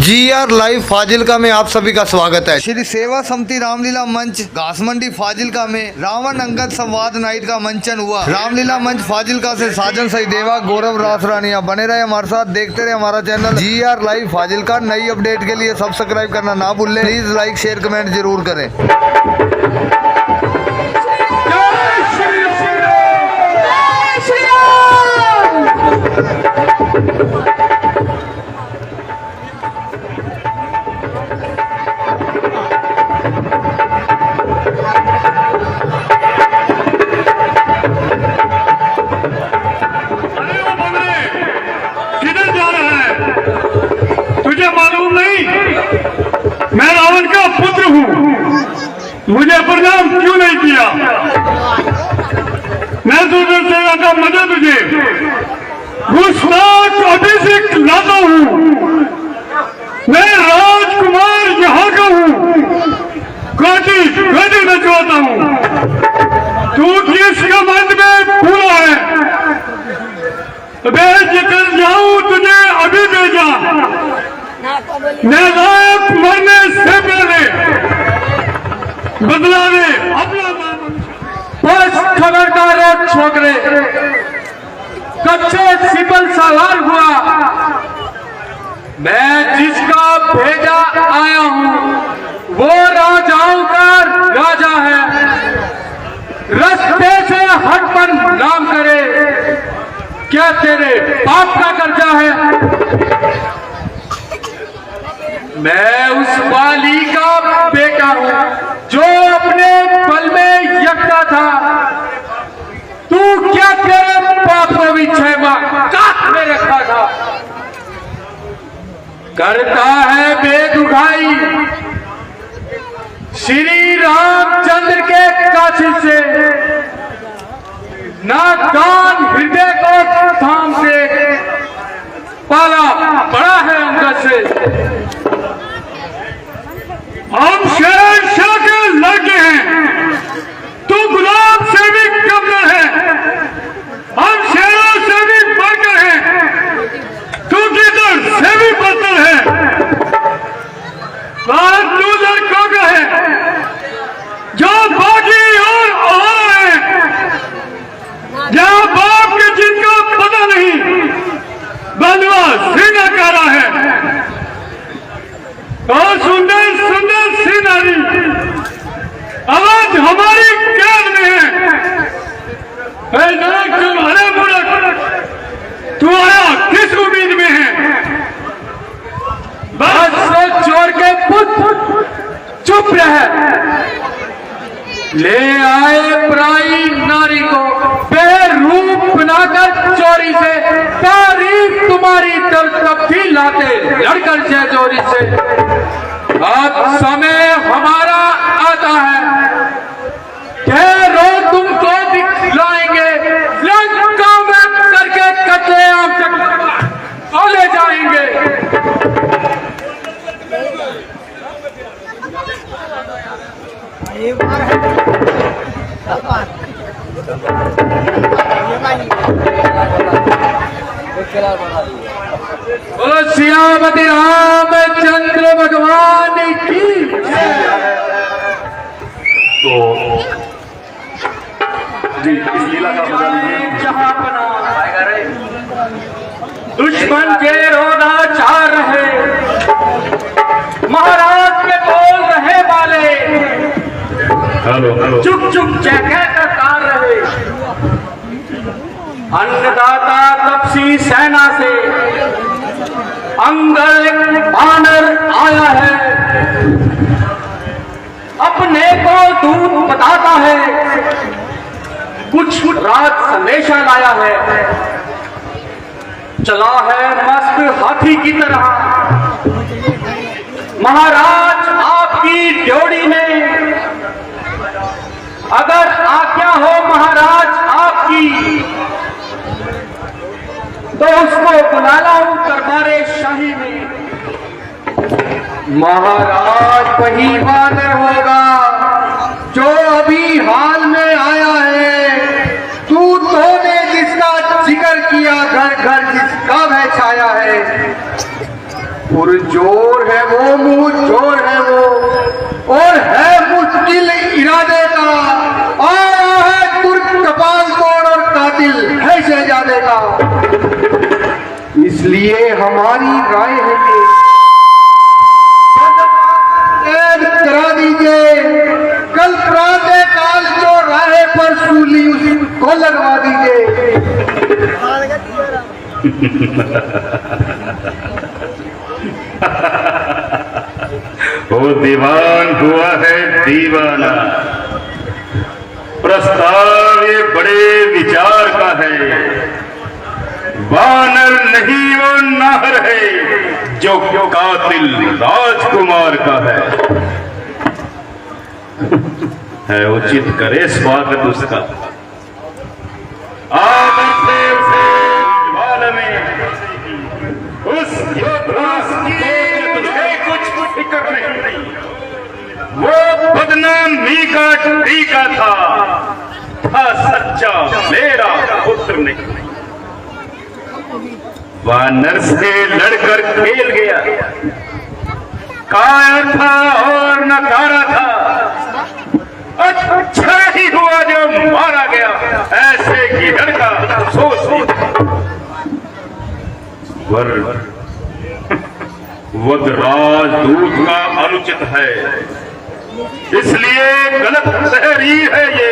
GR live Fazilka में आप सभी का स्वागत है। श्री सेवा समिति रामलीला मंच घासमंडी फाजिलका में रावण अंगद संवाद नाइट का मंचन हुआ। रामलीला मंच फाजिलका से साजन सचदेवा गौरव रासरानिया बने रहे हमारे साथ, देखते रहे हमारा चैनल GR लाइव फाजिलका। नई अपडेट के लिए सब्सक्राइब करना ना भूलें। प्लीज लाइक शेयर कमेंट जरूर करें। मैं रावण का पुत्र हूँ, मुझे प्रणाम क्यों नहीं किया? मैं तुझे सेवा का मजा तुझे गुस्ताख अभिषेक लाता हूँ। मैं राजकुमार यहाँ का हूँ, काटी काटी नचवाता हूँ। तू किस कमंड में फूला है? मैं जितर जाऊं तुझे अभी भेजा, नायक मरने से पहले बदला ले अपना। बस खबरदार छोकरे, कच्चे सिपल सवार हुआ। मैं जिसका भेजा आया हूँ वो राजाओं का राजा है। रास्ते से हट पर नाम करे, क्या तेरे बाप का कर्जा है? मैं उस बाली का बेटा हूं जो अपने बल में यकता था। तू क्या तेरे बाप को भी 6 माह काट में रखा था? करता है बेदुगाई श्री रामचंद्र के काशी से, ना दान हृदय को थाम से पाला बड़ा है अंगद से। हम शेरशाह के लड़के हैं, तू गुलाब से भी कमतर है। हम शेरों से भी बढ़कर हैं, तू गिदड़ से भी बदतर है। और तू लड़कों का है जो बागी और है, जहां बाप के जिनका पता नहीं बंधुआ सीना कारा है। और सुंदर सुंदर सी नारी आवाज हमारी कैद में है। नायक तुम्हारे मूर्ख, तू आया किस उम्मीद में है? बस से चोर के पुत्र चुप रहे। ले आए पराई नारी को बेरूप बनाकर चोरी से, तारीफ तुम्हारी तब भी लाते लड़कर से चोरी से। अब समय हमारा आता है, ठहरो तुमको दिखलाएंगे। लंका में करके कत्लेआम ले जाएंगे। बोलो सियापति रामचंद्र भगवान की। तो जी इस लीला का मजा लीजिए। जहां बना दुश्मन के रोना चाह रहे, महाराज के बोल रहे वाले हेलो चुप चुप जगह कतार रहे। अन्नदाता तपसी सेना से अंगद बानर आया है, अपने को दूत बताता है, कुछ रात संदेशा लाया है। चला है मस्त हाथी की तरह महाराज आपकी ड्योढ़ी में। अगर आज्ञा हो महाराज आपकी तो उसको बुला लाऊं दरबारे शाही में। महाराज वही बानर होगा जो अभी हाल में आया है। तू तो ने जिसका जिक्र किया, घर घर जिसका वह छाया है। पुरजोर है वो, मुंह जोर है वो, और है मुश्किल इरादे का। आया है तुर्क कपाल तोड़ और कातिल है शहजादे का। इसलिए हमारी राय है ये करा दीजिए, कल प्रातः काल जो राहे पर सूली उसको लगवा दीजिए। वो दीवान हुआ है दीवाना। प्रस्ताव ये बड़े विचार का है। वानर नहीं वो नाहर है, जो कातिल राजकुमार का है उचित करे स्वागत उसका। आदर से उसे ज्वाला में उस योद्धा की तुझे कुछ फिक्र नहीं। वो बदनामी का टीका था सच्चा मेरा पुत्र नहीं। वानर से लड़कर खेल गया, कायर था और नकारा था। अच्छा ही हुआ जो मारा गया, ऐसे की लड़का सोच वध राजदूत का अनुचित है, इसलिए गलत तहरीर है ये।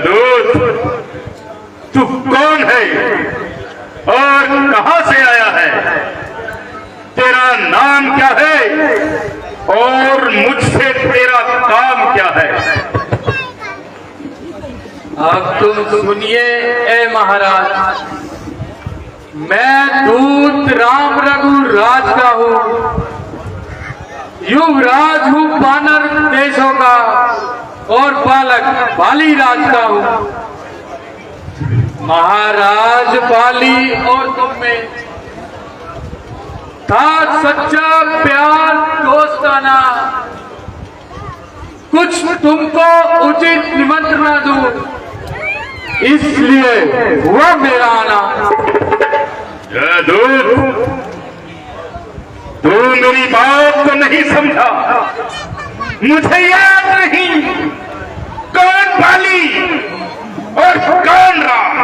दूत, तू कौन है और कहां से आया है? तेरा नाम क्या है और मुझसे तेरा काम क्या है? अब तुम सुनिए ए महाराज, मैं दूत राम रघुराज का हूँ, युवराज हूँ वानर देशों का, और बालक बाली राज का हूँ। महाराज बाली और तुम में था सच्चा प्यार दोस्ताना। कुछ तुमको उचित निमंत्रणा दूं, इसलिए हुआ मेरा आना। दूत, तू मेरी बात तो नहीं समझा। मुझे याद नहीं कौन बाली और कौन राम।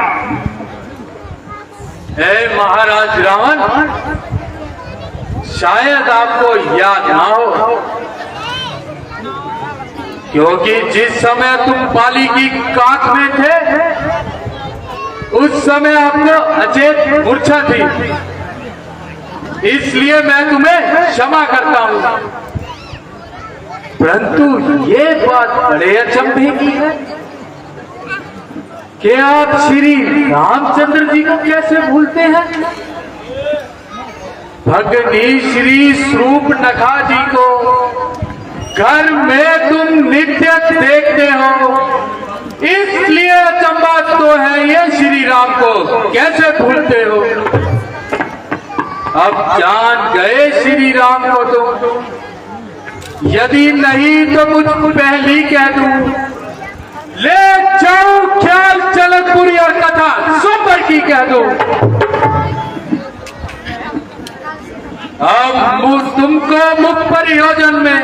हे महाराज रावण, शायद आपको याद ना हो, क्योंकि जिस समय तुम बाली की काट में थे, उस समय आपको अचेत मूर्छा थी, इसलिए मैं तुम्हें क्षमा करता हूं। परंतु ये बात बड़े अचंभे की है कि आप श्री रामचंद्र जी को कैसे भूलते हैं? भगनी श्री शूर्पणखा जी को घर में तुम नित्य देखते हो, इसलिए अचंभा तो है ये श्री राम को कैसे भूलते हो। अब जान गए श्री राम को तुम, यदि नहीं तो मुझ पहली कह दूं, ले जाओ ख्याल चलतपुरी और कथा सुपर की कह दो। अब तुमको मुख परियोजन में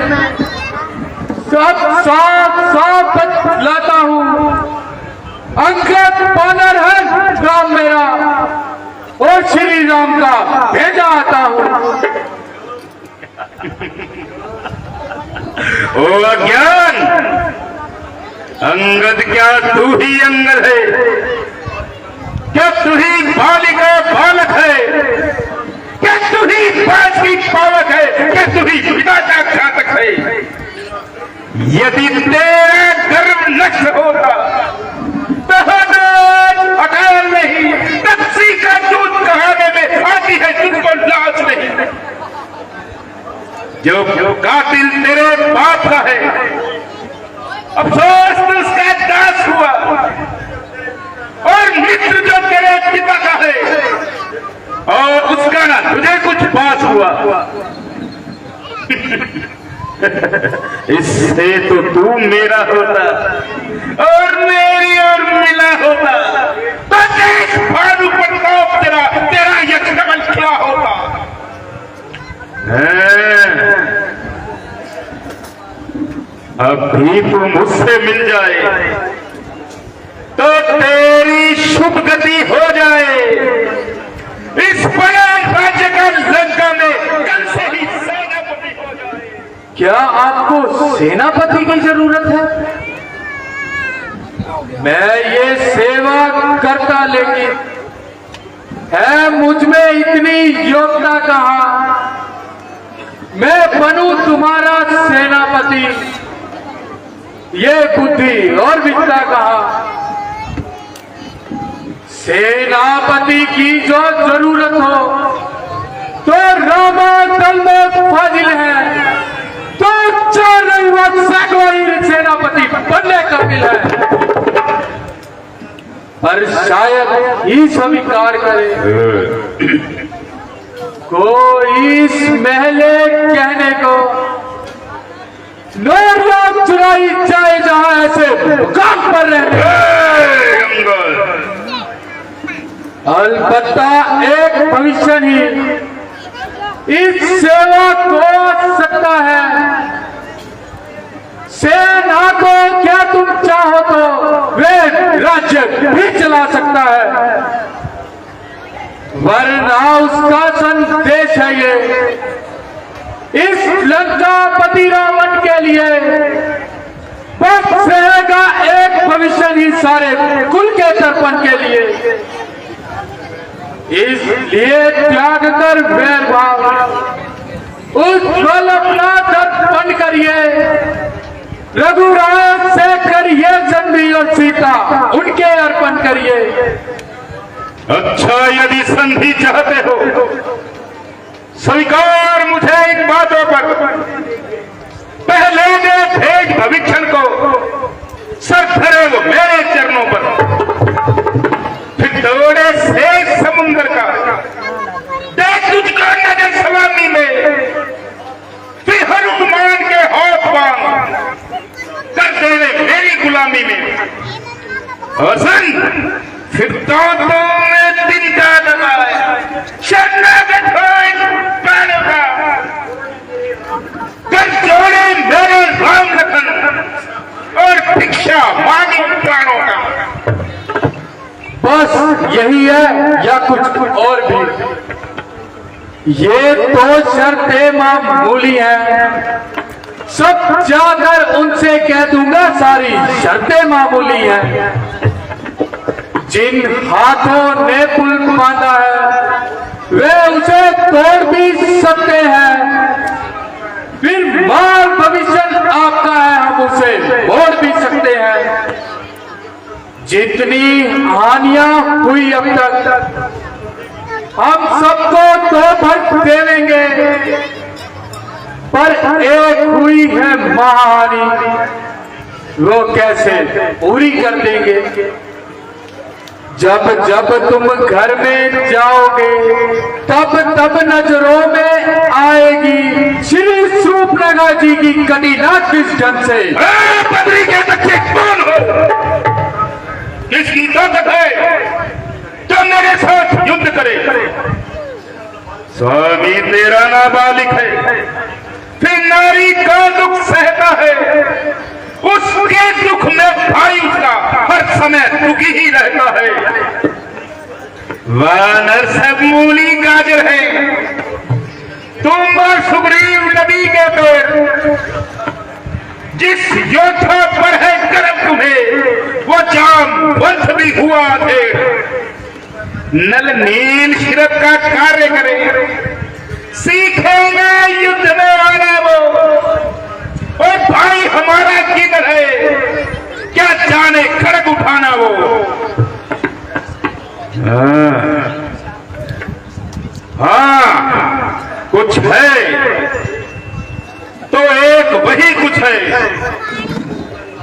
सब साफ लाता हूं। अंगद वानर है राम मेरा, और श्री राम का भेजा आता हूं। ओ अज्ञान, अंगद क्या तू ही अंगद है? क्या तू ही बाली का बालक है? क्या तू ही पास की पावक है? क्या तू ही पिता का घातक है? यदि तेरा गर्व नष्ट होगा तो अकाल नहीं, तपसी का दूध कहाने में आती है तुझको लाज नहीं। जो कातिल तेरे बाप का है, अफसोस तो उसका दास हुआ, और मित्र जो तेरे पिता का है, और उसका ना तुझे कुछ पास हुआ। इससे तो तू मेरा होता और मेरी और मिला होता तो देख भानु प्रताप तेरा यक्षकमल क्या होता है। अभी तू मुझसे मिल जाए तो तेरी शुभ गति हो जाए। इस बड़े राज्य का लंका में कल से ही सेनापति हो जाए। क्या आपको सेनापति की जरूरत है? मैं ये सेवा करता, लेकिन है मुझ में इतनी योग्यता कहां मैं बनूं तुम्हारा सेनापति? ये बुद्धि और विद्या कहां? सेनापति की जो जरूरत हो तो रामा दल में फाजिल है, तो 4 सेनापति बनने कपिल है। पर शायद ही स्वीकार करे कोई इस महले कहने को नौरिया चुराई जाए जहां ऐसे काम पर रहने। अलबत्ता एक भविष्य ही इस सेवा को सकता है। सेना को क्या तुम चाहो तो वे राज्य भी चला सकता है, वरना उसका संदेश है ये इस लंकापति रावण के लिए बख्शेगा एक भविष्य ही सारे कुल के तर्पण के लिए। इसलिए त्याग कर वैर भाव उज्ज्वल अपना तर्पण करिए। रघुराज से करिए जन्मी और सीता उनके अर्पण करिए। अच्छा, यदि संधि चाहते हो स्वीकार मुझे इन बातों पर। पहले दे भेज भविष्य को सर धरे वो मेरे चरणों पर, फिर दौड़े से समुद्र का देख तुझको नजर सलामी में, फिर हनुमान के हाथ बांध कर देवे मेरी गुलामी में। और सन फिर दांतों में तिनका दबाए शरणागत प्राणों का कर जोड़े मेरे राम लखन और भिक्षा मांगी प्राणों का। बस यही है या कुछ और भी? ये तो शर्तें मामूली हैं, सब जाकर उनसे कह दूंगा सारी शर्तें मामूली हैं। जिन हाथों ने पुल बांधा है वे उसे तोड़ भी सकते हैं, फिर माल भविष्य आपका है, हम उसे मोड़ भी सकते हैं। जितनी हानियां हुई अब तक हम सबको तो भर देवेंगे, पर एक हुई है महाहानि, वो कैसे पूरी कर देंगे? जब जब तुम घर में जाओगे तब तब नजरों में आएगी श्री सूर्पनखा जी की कटीनाथ किस ढंग से। बद्री के बच्चे कौन हो? किसकी ताकत है जो मेरे साथ युद्ध करे? स्वामी तेरा नाबालिग है, फिर नारी का दुख सहता है, उसके दुख में भाई उसका हर समय दुखी ही रहता है। वानर सब मूली गाजर है, तुम और सुग्रीव नदी के पेड़। जिस योद्धा पर है गर्व तुम्हें वो जामवंत भी हुआ थे। नल नील शिरक का कार्य करे, सीखेंगे युद्ध में आना वो। और भाई हमारा किधर है, क्या जाने खड़ग उठाना वो। हाँ कुछ है तो एक वही कुछ है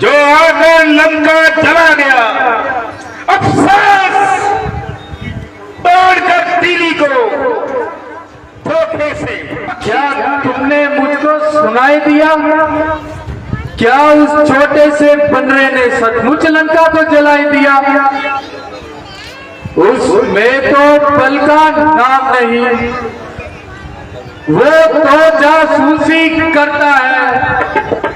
जो आकर लंका चला गया। अफसोस तोड़कर तीली को धोखे से। क्या तुमने मुझको सुनाई दिया? क्या उस छोटे से बंदरे ने सचमुच लंका को जलाई दिया? उसमें तो बल का नाम नहीं, वो तो जासूसी करता है,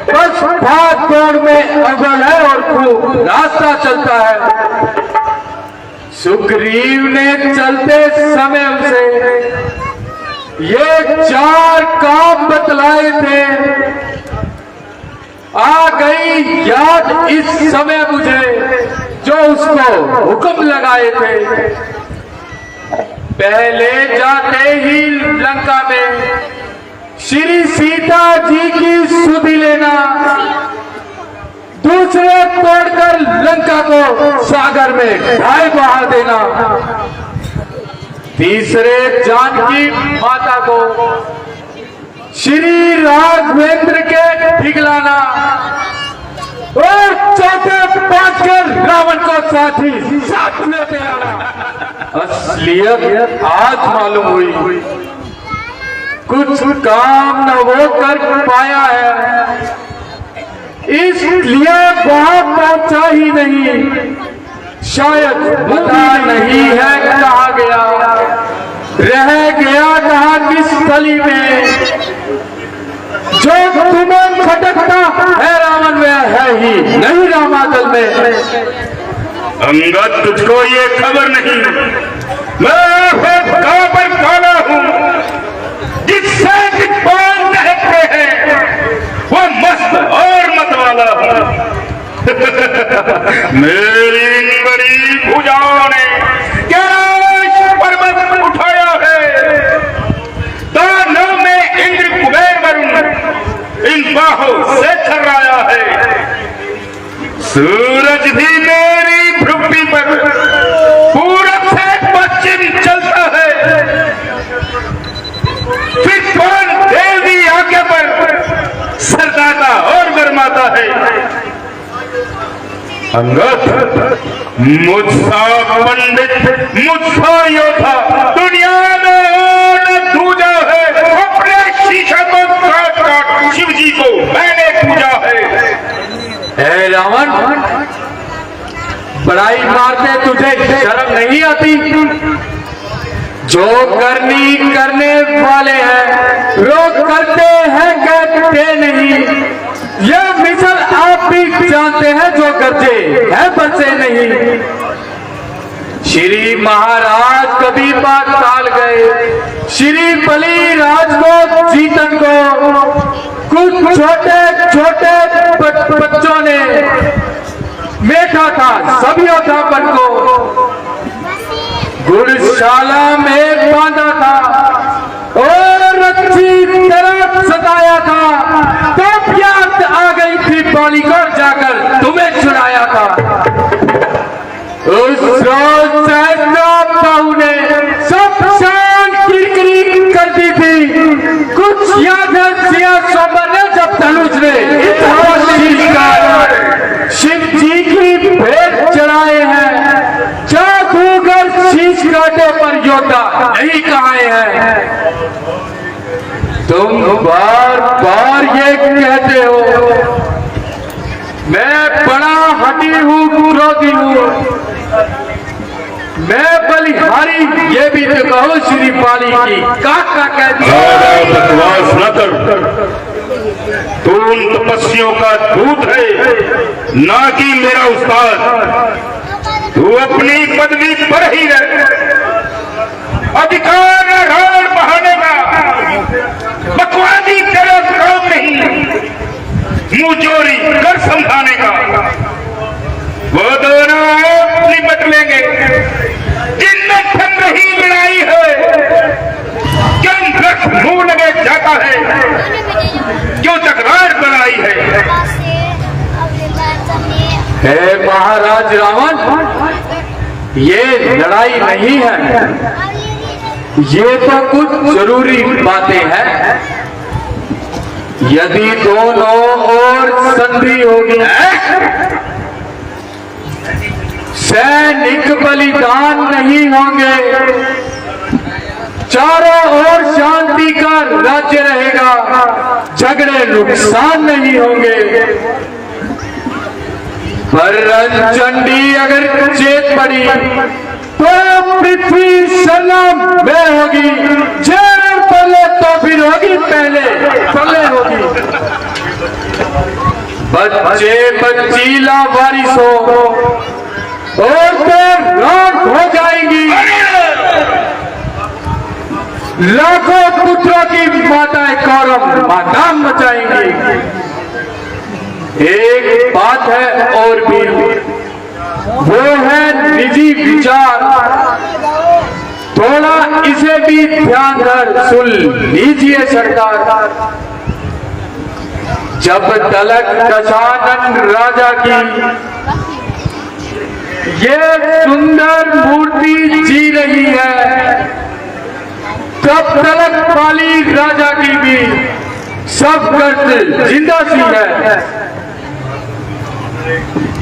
बस भाग दौड़ में अव्वल है और खूब रास्ता चलता है। सुग्रीव ने चलते समय उसे ये 4 काम बतलाए थे। आ गई याद इस समय मुझे जो उसको हुक्म लगाए थे। पहले जाते ही लंका में श्री सीता जी की सुधि लेना, दूसरे तोड़कर लंका को सागर में ढाई बहा देना, तीसरे जानकी माता को श्री राघवेंद्र के पिघलाना और चौथे पांच कर रावण को साथी साथ लेते आना। असलियत आज मालूम हुई, कुछ काम न वो कर पाया है, इसलिए वहां पहुंचा ही नहीं। शायद पता नहीं है कहा गया, रह गया कहा किस गली में। जो तुम्हें खटकता है रावण में है ही नहीं रामाचल में। अंगद तुझको ये खबर नहीं, मैं पर काला हूँ, जिससे दिग्बान कहते हैं वो मस्त और मत वाला हूँ। मेरी इन बड़ी भुजाओं ने कैलाश पर्वत उठाया है, दानव में इंद्र कुबेर वरुण इन बाहों से थर्राया है। सूरज भी मेरी भ्रुकुटी पर पूरब से पश्चिम चलता है, फिर कौन देवी आज्ञा पर सरदाता और गरमाता है। अंगद मुझसा पंडित, मुझसा योद्धा दुनिया में और दूजा है। अपने शीशा को काट काट शिव जी को मैंने पूजा है। रावण, बड़ाई मारते तुझे शर्म नहीं आती? जो करने वाले हैं लोग करते हैं कहते नहीं। यह मिसल आप भी जानते हैं, जो गरजे है बचे नहीं। श्री महाराज कभी पाताल गए, श्री बलि राज को जीतन को कुछ छोटे छोटे बच्चों ने मेटा था सभी योद्धापन को, गुरुशाला में बांधा था और अच्छी तरह सताया था। तब याद आ गई थी बाली को जाकर तुम्हें छुड़ाया था। उस रोज सहसा बहू ने सब शान किरकिरी कर दी थी। कुछ याद है सिया सोबर ने जब धनुष ने शिव जी की भेंट चढ़ाए हैं, जादूगर शीश काटे पर योद्धा नहीं कहाए हैं। तुम बार बार ये कहते हो मैं बड़ा हटी हूँ, क्रोधी हूँ, मैं बलिहारी, ये भी तो कहो श्री पाली की काका कहती है। बकवास न कर, तू उन तपस्वियों का दूत है, ना कि मेरा उस्ताद। तू अपनी पदवी पर ही रह, अधिकार राण बहाने का बकवादी तेरा काम नहीं, मुंह चोरी कर समझाने का। वो दोनों निपट लेंगे जिनमें थम रही लड़ाई है। क्यों वृक्ष मुंह लगे जाता है, क्यों तकरार बनाई है। हे महाराज रावण, ये लड़ाई नहीं है, ये तो कुछ जरूरी बातें हैं। यदि दोनों ओर संधि होगी, सैनिक बलिदान नहीं होंगे, चारों ओर शांति का राज्य रहेगा, झगड़े नुकसान नहीं होंगे। पर चंडी अगर चेत पड़ी तो पृथ्वी सलाम में होगी, जेर पहले तो फिर होगी, पहले पहले होगी। बच्चे बच्चीला बारिश हो औरतें राख हो जाएंगी, लाखों पुत्रों की माताएं कौरव माताम मचाएंगी। एक बात है और भी, वो है निजी विचार, थोड़ा इसे भी ध्यान कर सुन लीजिए सरकार। जब तलक दशानन राजा की ये सुंदर मूर्ति जी रही है, तब तलक पाली राजा की भी सब गर्द जिंदा सी है।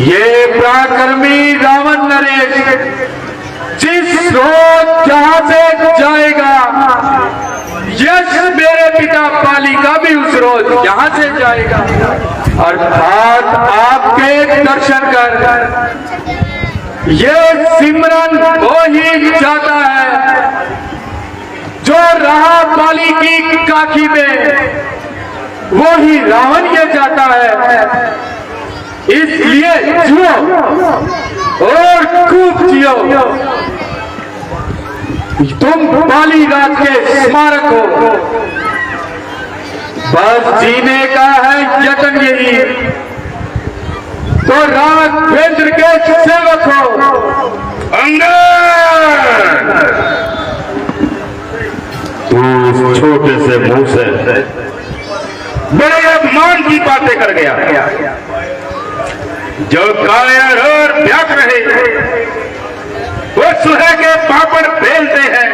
ये पराक्रमी रावण नरेश जिस रोज जहां से जाएगा, यश मेरे पिता पाली का भी उस रोज यहां से जाएगा। अर्थात आपके दर्शन कर ये सिमरन वो ही जाता है जो रहा पाली की काखी में, वो ही रावण ये जाता है। इसलिए जियो और खूब जियो, तुम पाली राज के स्मारक हो। बस जीने का है यत्न यही, तो राघवेंद्र के सेवक हो। तू छोटे से मुंह से बड़े अपमान की बातें कर गया। जो कायर और व्याक रहे वो सुहे के पापड़ बेलते हैं,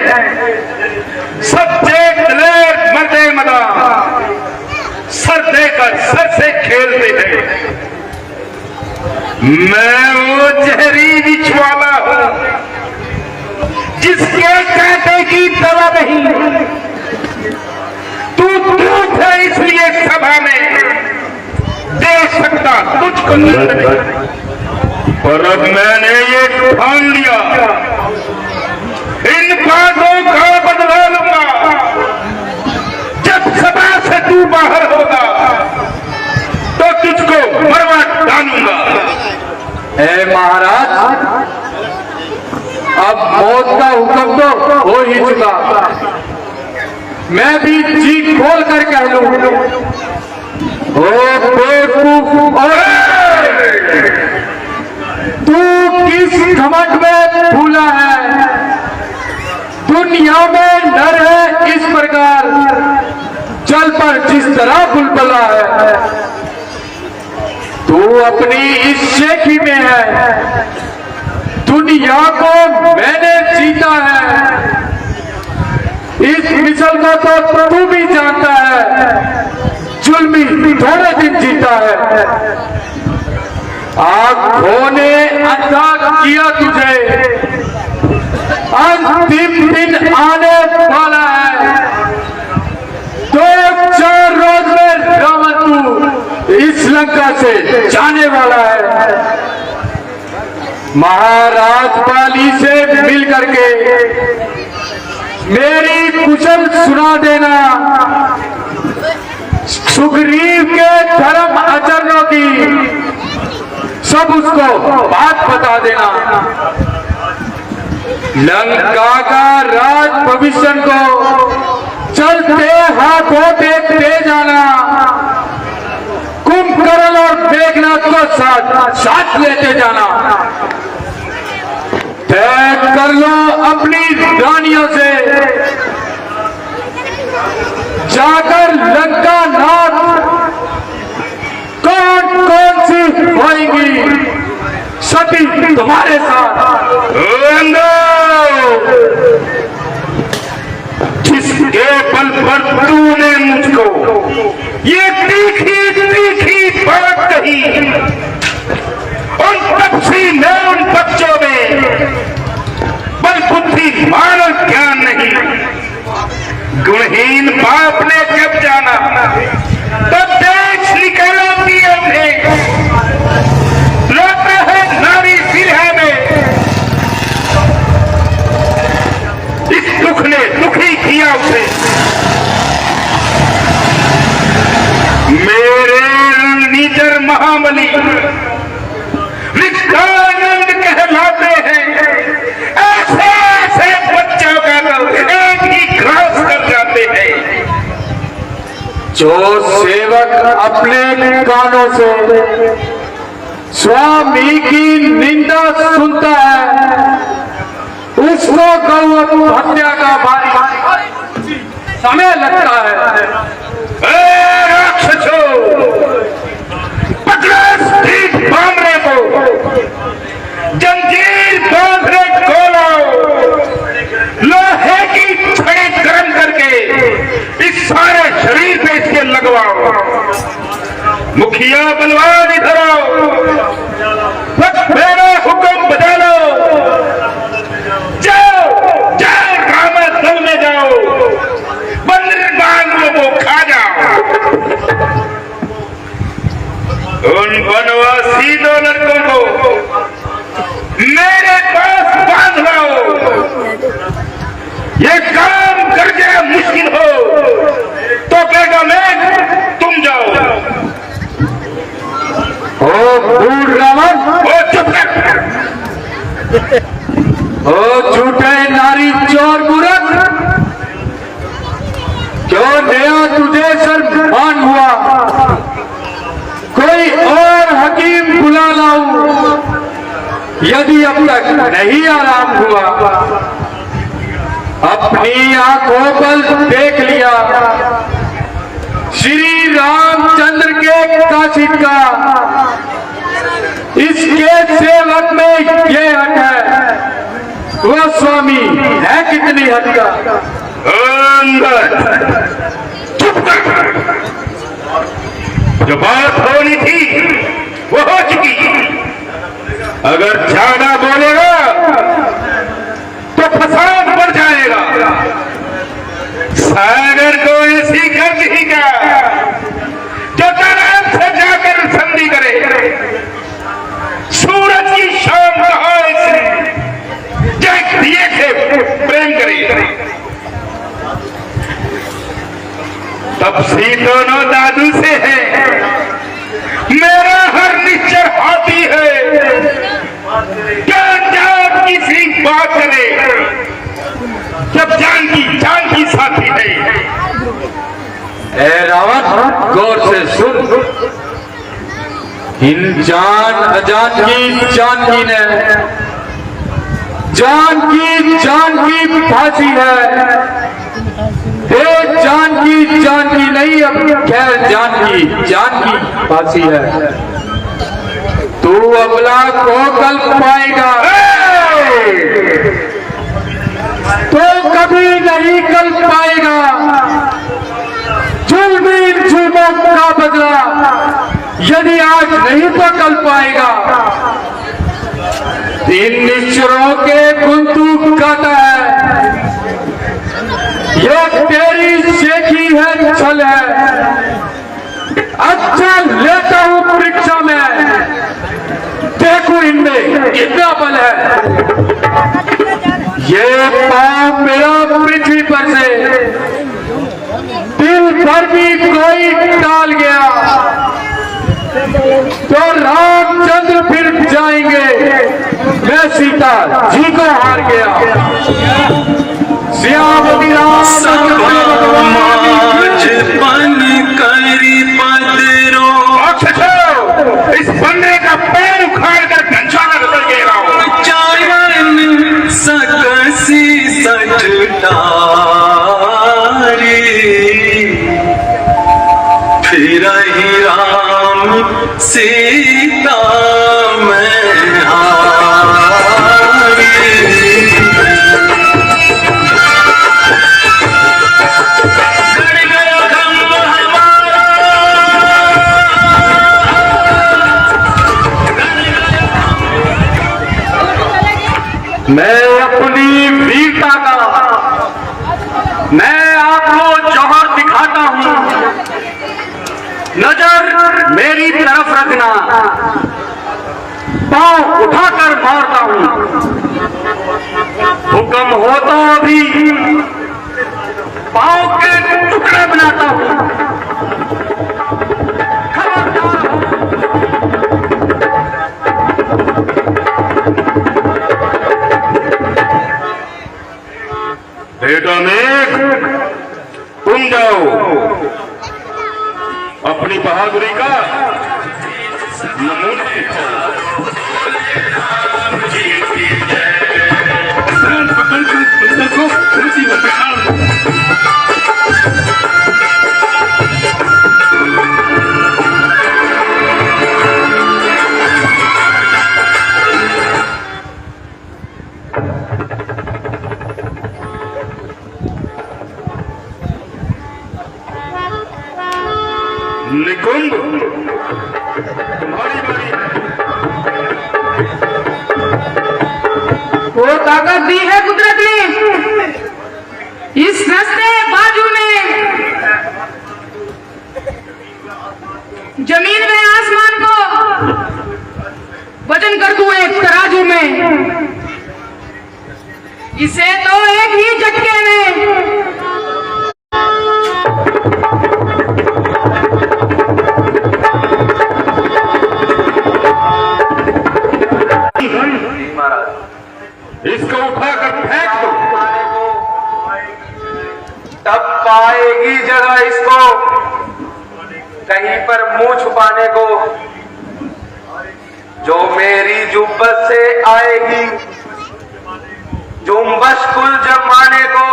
सच्चे दलेर मर्दे मदा सर देकर सर से खेलते हैं। मैं वो जहरी बिछवाला हूं जिसके कांटे की दवा नहीं। तू धूप है इसलिए सभा में दे सकता तुझको नहीं, पर अब मैंने ये ठान लिया, इन बातों का बदला लूंगा। जब सभा से तू बाहर होगा तो तुझको मरवा डालूंगा। ए महाराज, अब मौत का हुक्म तो हो ही चुका, मैं भी जी खोल कर कह लूं। ओ बेवकूफ, तू किस घमंड में भूला है? दुनिया में नर है इस प्रकार, जल पर जिस तरह बुलबुला है। तू अपनी इस शेखी में है, दुनिया को मैंने जीता है। इस मिसल को तो तू भी जानता है, जुल्मी थोड़े दिन जीता है। आंखों ने अंधा किया तुझे, अंतिम दिन आने वाला है। 2-4 रोज में रावण तू इस लंका से जाने वाला है। महाराज पाली से मिल करके मेरी कुशल सुना देना, सुग्रीव के धर्म आचरणों की सब उसको बात बता देना। लंका का राज भविष्य को चलते हाथों देखते जाना, कुंभकर्ण और मेघनाथ को साथ लेते जाना। तय कर लो अपनी रानियों से, जाकर लंका नाथ कौन कौन सी होएंगी सती तुम्हारे साथ। जिसके बल पर तूने मुझको ये तीखी तीखी बात कही, उन तपसी में उन बच्चों में बल बुद्धि मानव ज्ञान नहीं, महाबली विष्टानंद कहलाते हैं। ऐसे ऐसे बच्चों का तो एक ही ग्रास कर जाते हैं। जो सेवक अपने कानों से स्वामी की निंदा सुनता है उसको गौ हत्या का भारी समय लगता है। राक्षसों, पकड़ो स्त्रीट बामरे को, जंजीर बांधने को लाओ, लोहे की छड़ी गर्म करके इस सारे शरीर पे इसके लगवाओ। मुखिया बलवान इधर आओ, मेरा हुक्म बजा लो। जाओ जाओ रामा दल में जाओ, बंदरबान को खा जाओ। उन वनवासी 2 लड़कों को मेरे पास बांध लाओ। ये काम करके मुश्किल हो तो बेटा मैं तुम जाओ। ओ बूढ़ रावण, ओ चुप कर। ओ झूठे नारी चोर मूर्ख, क्यों नया तुझे शर्मान हुआ? कोई और हकीम बुला लाऊं यदि अब तक नहीं आराम हुआ। अपनी आंखों पर देख लिया श्री रामचंद्र के काशिद का। इसके सेवक में ये हक है, वह स्वामी है कितनी हद का। चुप कर। जो बात होनी थी वो हो चुकी। अगर ज्यादा बोलेगा तो फसाद बढ़ जाएगा। सागर को ऐसी कर देगा जो तालाब से जाकर संधि करे। सूरज की शाम नहाए से जग दिए से प्रेम करे। तब से दोनों दादू से है, मेरा हर निश्चर हाथी है। क्या जान किसी बात करे जब जान की साथी है। ए रावण, गौर से सुन। इन जान अजान की जानकी ने जान की फांसी है। एक जानकी नहीं, अब खैर जान की फांसी है। तू अबला को कल पाएगा तो कभी नहीं कल पाएगा। जुल्मों का बदला यदि आज नहीं तो कल पाएगा। 3 निश्चरों के कुंतु गाता है, ये तेरी शेखी है, छल है। अच्छा लेता हूं परीक्षा में, देखो इनमें कितना बल है। ये पांव मेरा पृथ्वी पर से दिल भर भी कोई टाल गया तो रामचंद्र फिर जाएंगे। मैं सीता जी को हार गया। श्यामती इस बंदे का पैर उखाड़ कर घंचाना बदल गया। सकसी सटटारी फिर ही राम सीता में हारी। मैं अपनी वीरता का मैं आपको जौहर दिखाता हूं। नजर मेरी तरफ रखना, पांव उठाकर मारता हूं। हुक्म हो तो अभी पांव के टुकड़े बनाता हूं। खबरदार हो नमूने प्राण पकड़कर सुंदर को उसी में बिठा दो। निकुंभ तुम्हारी बारी है। वो ताकत दी है कुदरत ने इस रस्ते बाजू में, जमीन में आसमान को वजन कर दूं एक तराजू में, इसे तो एक ही झटके में इसको उठाकर फेंक दो। तब पाएगी जगह इसको कहीं पर मुंह छुपाने को, जो मेरी जुब्बत से आएगी जुम्बश कुल जमाने को।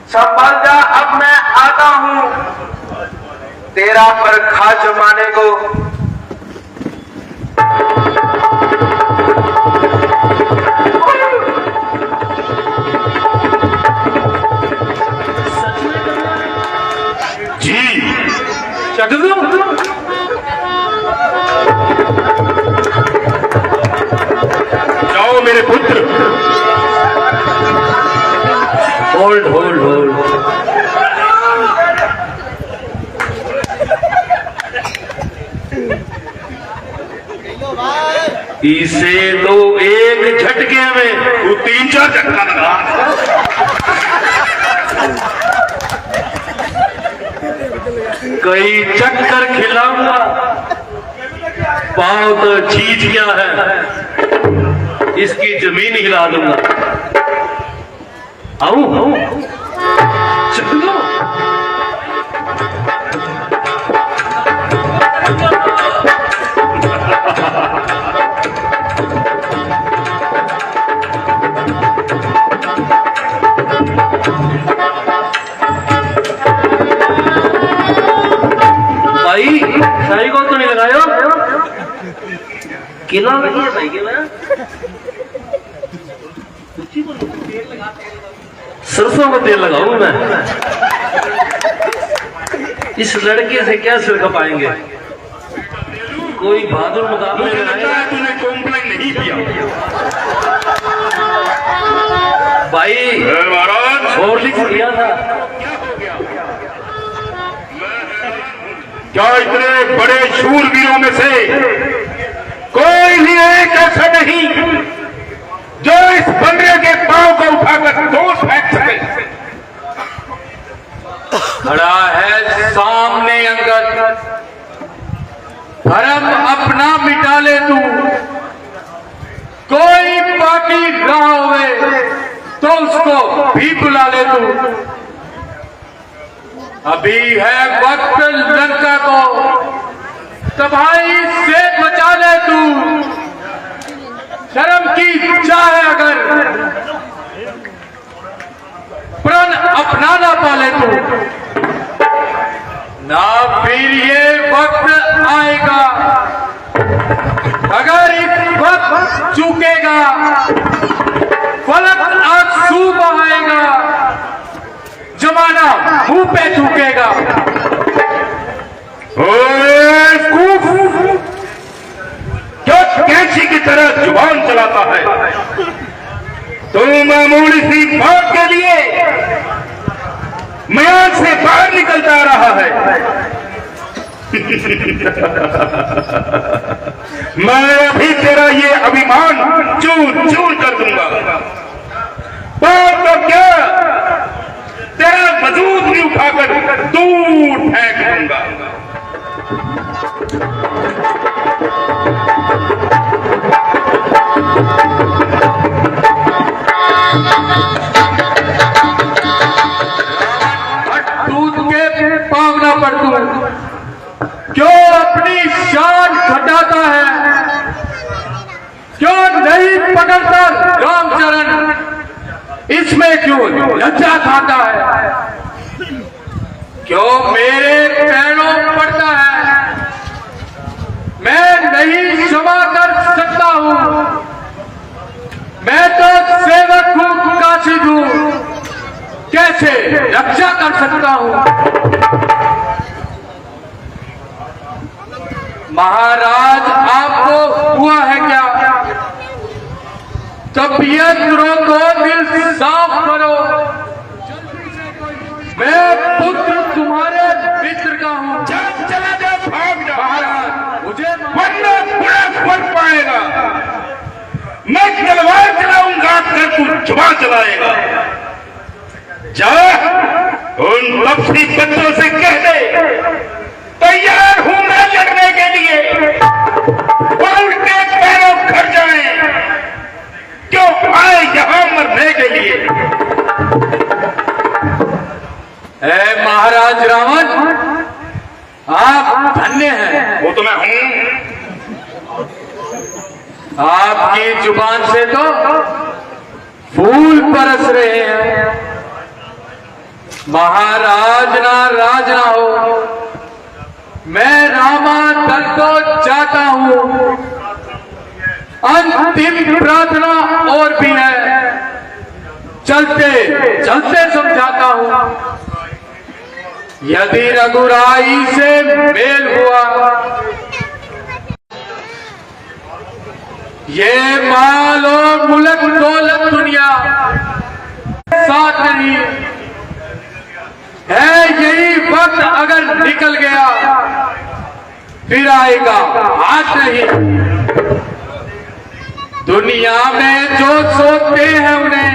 संभल जा अब मैं आता हूं तेरा पर खा जमाने को। जी चक दो। जाओ मेरे पुत्र। Hold hold hold. इसे तो एक झटके में तू 3-4 झटका लगा। कई चक्कर खिलाऊंगा, पाँव तो चीज क्या है, इसकी जमीन हिला दूंगा। आओ चलो। भाई सारी को तो नहीं लगायो, किला लगी है भाई के में सरसों का तेल लगाऊं मैं। इस लड़के से क्या सिर खपाएंगे, कोई बहादुर मुकाबले में आया। तूने कॉम्प्लेन नहीं किया भाई, महाराज। हॉर्लिक्स दिया था। क्या इतने बड़े शूरवीरों में से कोई भी एक ऐसा नहीं जो इस बंदरे के पांव को उठाकर दूर फेंक सके? खड़ा है सामने अंगद, धर्म अपना मिटा ले तू, कोई बाकी राह हुए तो उसको भी बुला ले तू। अभी है वक्त लंका को तबाही से बचा ले तू, शर्म की चाहे अगर प्रण अपना ना पाले तू, ना फिर ये वक्त आएगा अगर इस वक्त चूकेगा, फलक आंसू बहाएगा, जमाना मुंह पे थूकेगा। क्या कैंची की तरह जुबान चलाता है? तू मामूली सी बात के लिए म्यान से बाहर निकलता आ रहा है। मैं अभी तेरा ये अभिमान चूर चूर कर दूंगा। बात तो क्या, तेरा वजूद भी उठाकर दूर फेंक दूंगा। दूध के पावना पर तू अपनी शान घटाता है, क्यों नहीं पकड़ता रामचरण, इसमें क्यों लज्जा खाता है, क्यों मेरे पैरों पड़ता है, मैं नहीं क्षमा कर सकता हूं, मैं तो सेवक हूं, काशिद हूं, कैसे रक्षा कर सकता हूं। महाराज आपको हुआ है क्या? तबीयत रोको, दिल साफ करो, मैं पुत्र तुम्हारे मित्र का हूं। चला जा, भाग जा महाराज मुझे वरना बुरा फल पाएगा। मैं तलवार चलाऊंगा, फिर तू जुबान चलाएगा। जा उन बख्शी बच्चों से कह दे तैयार हूं मैं लड़ने के लिए, और उनके पैरों घर जाएं, क्यों आए यहां मरने के लिए। ऐ महाराज रावण, आप धन्य हैं। वो तो मैं हूं। आपकी जुबान से तो फूल बरस रहे हैं। महाराज ना राज ना हो, मैं रामादल को चाहता हूं। अंतिम प्रार्थना और भी है, चलते चलते समझाता हूं। यदि रघुराई से मेल हुआ, ये माल और मुल्क दौलत दुनिया साथ नहीं है, यही वक्त अगर निकल गया फिर आएगा हाथ नहीं। दुनिया में जो सोते हैं उन्हें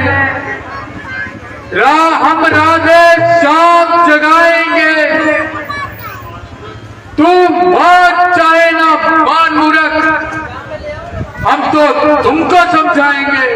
हम राधे शाम जगाएंगे। तू मान चाहे ना मान मूर्ख, हम तो तुमको समझाएंगे।